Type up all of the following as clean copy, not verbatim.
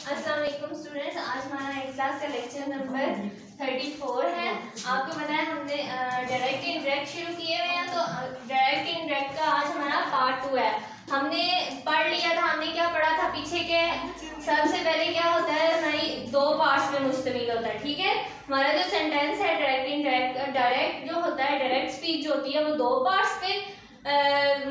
अस्सलाम वालेकुम स्टूडेंट्स, आज हमारा 8 क्लास का लेक्चर नंबर 34 है। आपको पता है हमने डायरेक्ट इनडायरेक्ट शुरू किए हुए हैं, तो डायरेक्ट इनडायरेक्ट का आज हमारा पार्ट 2 है। हमने पढ़ लिया था, हमने क्या पढ़ा था पीछे के, सबसे पहले क्या होता है हमारी दो पार्ट्स पे मुश्तमिल होता है। ठीक है, हमारा जो सेंटेंस है डायरेक्ट इनडायरेक्ट, डायरेक्ट जो होता है डायरेक्ट स्पीच जो होती है वो दो पार्ट्स पे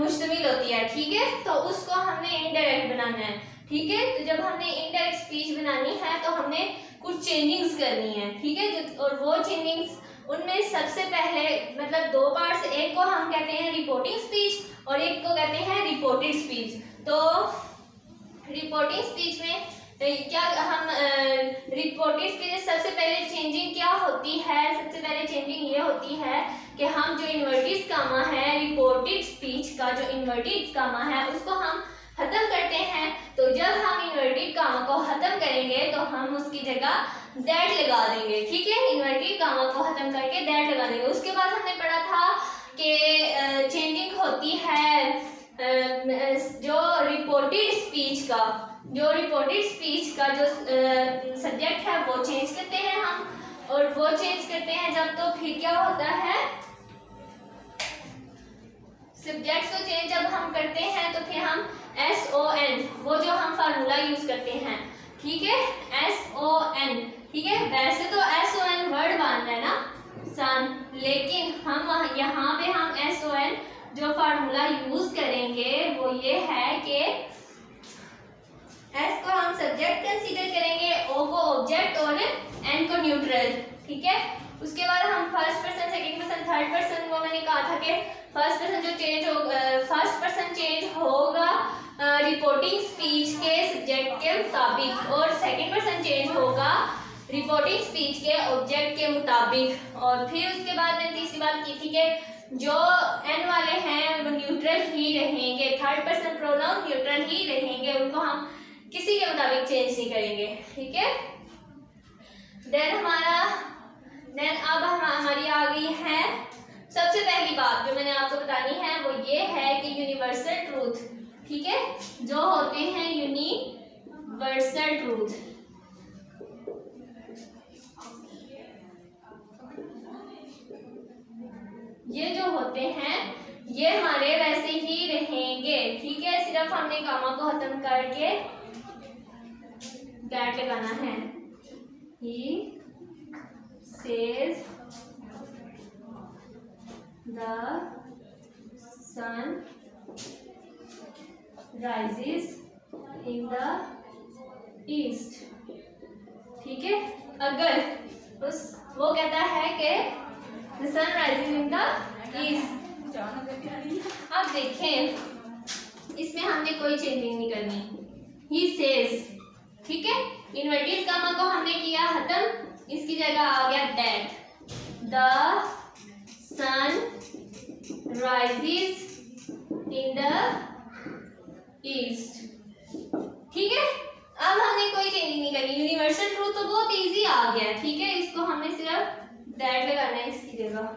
मुश्तमिल होती है। ठीक है, तो उसको हमने इनडायरेक्ट बनाना है। ठीक है, तो जब हमने इनडायरेक्ट स्पीच बनानी है तो हमने कुछ चेंजिंग्स करनी है। ठीक है, और वो चेंजिंग्स उनमें सबसे पहले मतलब दो पार्ट्स, एक को हम कहते हैं रिपोर्टिंग स्पीच और एक को कहते हैं रिपोर्टेड स्पीच। तो रिपोर्टिंग स्पीच में क्या हम रिपोर्टेड स्पीच सबसे पहले चेंजिंग क्या होती है, सबसे पहले चेंजिंग ये होती है कि हम जो इन्वर्टेड कामा है रिपोर्टेड स्पीच का जो इन्वर्टेड कामा है उसको हम खत्म करते हैं। तो जब हम इन्वर्टेड कामा को खत्म करेंगे तो हम उसकी जगह दैट लगा देंगे। ठीक है, इन्वर्टेड कामा को खत्म करके दैट लगा देंगे। उसके बाद हमने पढ़ा था कि चेंजिंग होती है जो रिपोर्टेड स्पीच का, जो रिपोर्टेड स्पीच का जो सब्जेक्ट है वो चेंज करते हैं हम, और वो चेंज करते हैं जब, तो फिर क्या होता है सब्जेक्ट को चेंज जब हम करते हैं तो फिर हम SON वो जो हम फार्मूला यूज करते हैं। ठीक है, SON। ठीक है, वैसे तो SON वर्ड बन रहा है ना सन, लेकिन हम यहाँ पे हम SON जो फार्मूला यूज करेंगे वो ये है कि S को हम सब्जेक्ट कंसीडर करेंगे, O को ऑब्जेक्ट और N को न्यूट्रल। ठीक है, उसके बाद हम first person, second person, third person, वो मैंने कहा था कि फर्स्ट पर्सन जो चेंज होगा, फर्स्ट पर्सन चेंज होगा रिपोर्टिंग स्पीच के सब्जेक्ट के मुताबिक, और सेकंड पर्सन चेंज होगा रिपोर्टिंग स्पीच के ऑब्जेक्ट के मुताबिक। और फिर उसके बाद मैंने तीसरी बात की थी कि जो N वाले हैं वो न्यूट्रल ही रहेंगे, थर्ड पर्सन प्रोनाउन न्यूट्रल ही रहेंगे, उनको हम किसी के मुताबिक चेंज नहीं करेंगे। ठीक है, देन अब हमारी आ गई है सबसे पहली बात जो मैंने आपको बतानी है वो ये है कि यूनिवर्सल ट्रूथ। ठीक है, जो होते हैं यूनिवर्सल ट्रूथ, ये जो होते हैं ये हमारे वैसे ही रहेंगे। ठीक है, सिर्फ हमने कामा को खत्म करके दैट लगाना है। He says the sun rises in the east। ठीक है, अगर उस वो कहता है कि the sun rises in the east। अब देखें इसमें हमने कोई चेंजिंग नहीं करनी। He says, ठीक है, इन्वर्टेड कामा को हमने किया खत्म, इसकी जगह आ गया that the sun rises in the east. ठीक है, अब हमने कोई चेंजिंग नहीं करनी, यूनिवर्सल ट्रूथ तो बहुत इजी आ गया। ठीक है, इसको हमने सिर्फ दैट लगाना है इसकी जगह।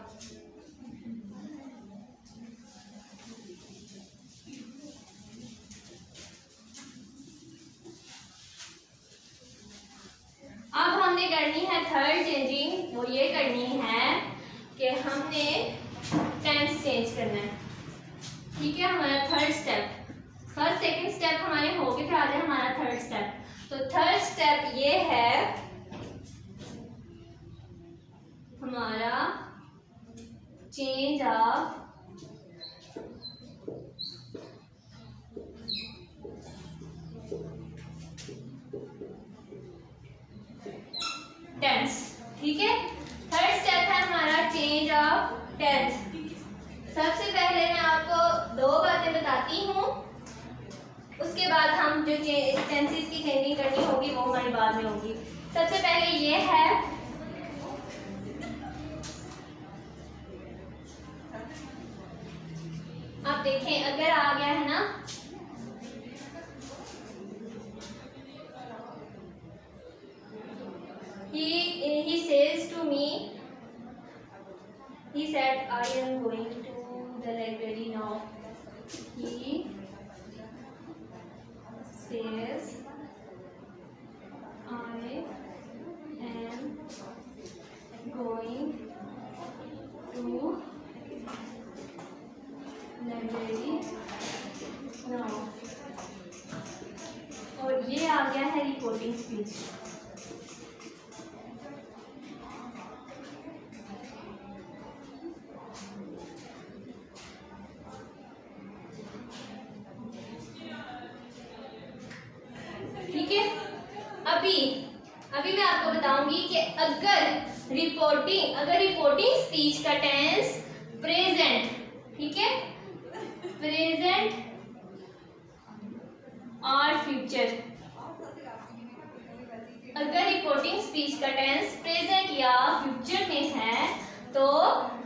अब हमने करनी है थर्ड चेंजिंग, वो ये करनी है कि हमने टेंस चेंज करना है। ठीक है, हमारा third step, first second step हमारे हो गए थे, आज है हमारा थर्ड स्टेप। तो थर्ड स्टेप ये है हमारा चेंज ऑफ टेंस। ठीक है, थर्ड स्टेप है हमारा चेंज ऑफ टेंस। सबसे पहले मैं आपको दो बातें बताती हूँ, उसके बाद हम जो टेंसेस की चेंजिंग करनी होगी वो हमारी बाद में होगी। सबसे पहले ये है आप देखें, अगर आ गया है ना he says to me, he said I am going to the library now। He says no, और ये आ गया है रिपोर्टिंग स्पीच। ठीक है, अभी मैं आपको बताऊंगी कि अगर रिपोर्टिंग स्पीच का टेंस प्रेजेंट, ठीक है, प्रेजेंट और फ्यूचर, अगर रिपोर्टिंग स्पीच का टेंस प्रेजेंट या फ्यूचर में है तो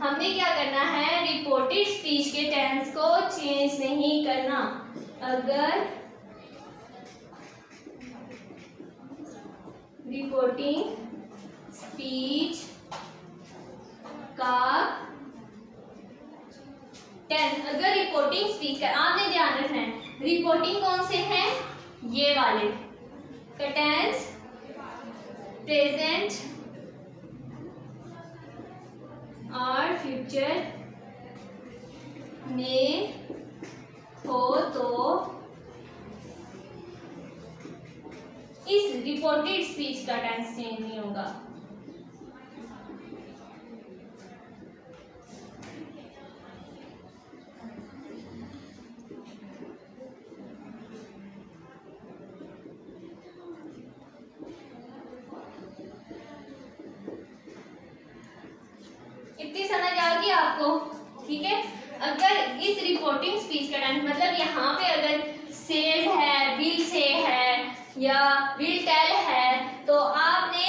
हमने क्या करना है, रिपोर्टेड स्पीच के टेंस को चेंज नहीं करना। अगर रिपोर्टिंग स्पीच का टेंस, अगर रिपोर्टिंग स्पीच का, आपने ध्यान रखना है रिपोर्टिंग कौन से हैं, ये वाले का टेंस प्रेजेंट और फ्यूचर में हो तो इस रिपोर्टेड स्पीच का टेंस चेंज नहीं होगा। इतनी समझ आ गई आपको? ठीक है, अगर इस रिपोर्टिंग स्पीच का टेंस मतलब यहाँ पे अगर सेज है, विल से है या विल टेल है तो आपने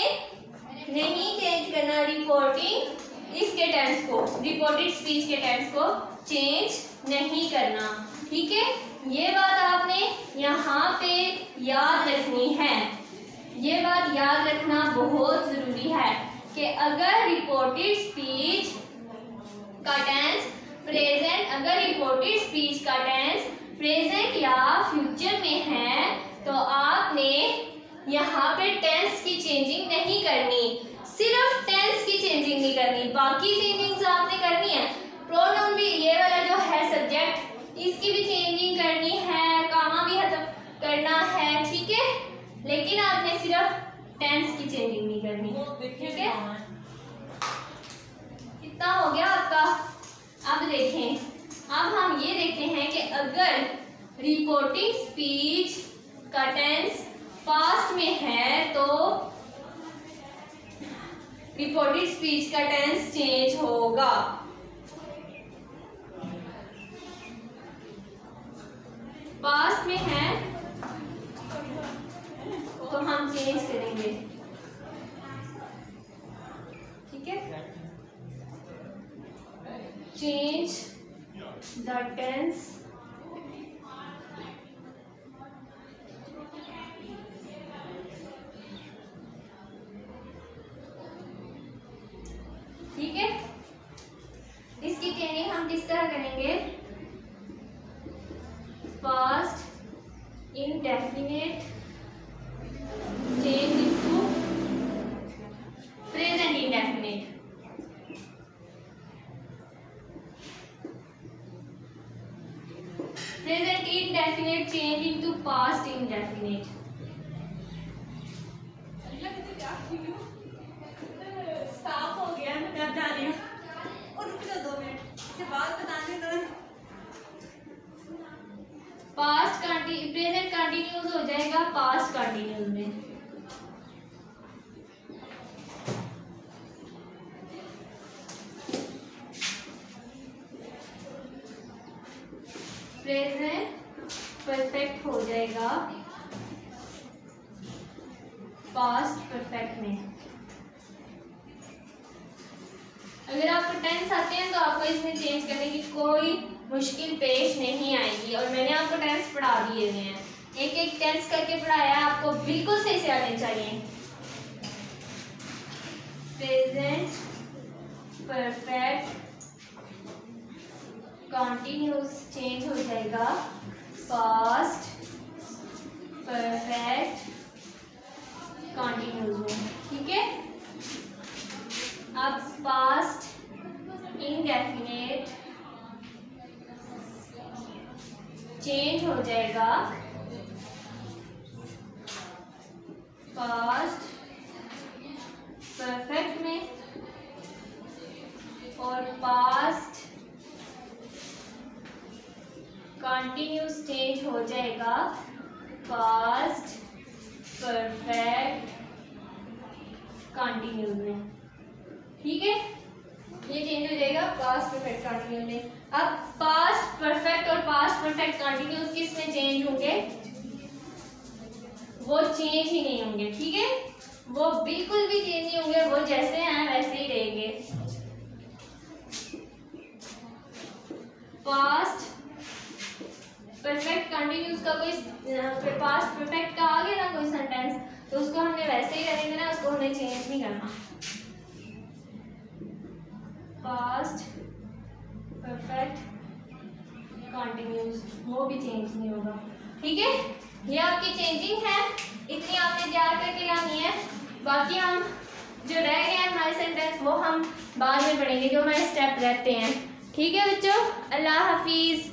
नहीं चेंज करना रिपोर्टिंग इसके टेंस को, रिपोर्टेड स्पीच के टेंस को चेंज नहीं करना। ठीक है, ये बात आपने यहाँ पे याद रखनी है, ये बात याद रखना बहुत जरूरी है कि अगर रिपोर्टेड स्पीच का टेंस प्रेजेंट, अगर रिपोर्टेड स्पीच का टेंस प्रेजेंट या फ्यूचर में है तो आपने यहाँ पे टेंस की चेंजिंग नहीं करनी, सिर्फ टेंस की चेंजिंग नहीं करनी, बाकी चेंजिंग्स आपने करनी है। प्रोनाउन भी, ये वाला जो है सब्जेक्ट, इसकी भी चेंजिंग करनी है, कामा भी खत्म करना है, ठीक है, लेकिन आपने सिर्फ टेंस की चेंजिंग नहीं करनी। ठीक है, इतना हो गया आपका। अब देखें, अब हम ये देखते हैं कि अगर रिपोर्टिंग स्पीच का टेंस पास्ट में है तो रिपोर्टेड स्पीच का टेंस चेंज होगा। पास्ट में है तो हम चेंज करेंगे। ठीक है, चेंज द टेंस ठीक है, इसकी चेंजिंग हम किस तरह करेंगे, past indefinite change into present indefinite. Present indefinite change into past indefinite. साफ हो गया, मैं कर जा रही हूँ और रुक जाओ 2 मिनट, इसके बाद बताने दो। पास्ट प्रेजेंट कंटिन्यूस हो जाएगा पास्ट कंटिन्यूस में। प्रेजेंट परफेक्ट हो जाएगा पास्ट परफेक्ट में। अगर आपको टेंस आते हैं तो आपको इसमें चेंज करने की कोई मुश्किल पेश नहीं आएगी, और मैंने आपको टेंस पढ़ा दिए हुए हैं, एक एक टेंस करके पढ़ाया है, आपको बिल्कुल सही से आने चाहिए। प्रेजेंट परफेक्ट कंटिन्यूस चेंज हो जाएगा पास्ट परफेक्ट कंटिन्यूस में। ठीक है, अब पास्ट इंडेफिनिट चेंज हो जाएगा पास्ट परफेक्ट में और पास्ट कंटिन्यूस चेंज हो जाएगा पास्ट परफेक्ट कंटिन्यूस में। ठीक है, ये चेंज हो जाएगा पास्ट परफेक्ट कंटिन्यूस में। अब पास्ट परफेक्ट और पास्ट परफेक्ट कंटिन्यूस किस में चेंज होंगे? वो चेंज ही नहीं होंगे। ठीक है, वो बिल्कुल भी चेंज नहीं होंगे, वो जैसे हैं वैसे ही रहेंगे। पास्ट परफेक्ट कंटिन्यूस का कोई पास्ट परफेक्ट का आ गया ना कोई सेंटेंस, तो उसको हमने वैसे ही करेंगे ना, उसको हमें चेंज नहीं करना। पास्ट परफेक्ट कंटिन्यूस वो भी चेंज नहीं होगा। ठीक है, ये आपकी चेंजिंग है, इतनी आपने तैयार करके लानी है। बाकी हम जो रह गए हैं हमारे सेंटेंस वो हम बाद में पढ़ेंगे, जो हमारे स्टेप रहते हैं। ठीक है बच्चों, अल्लाह हाफिज।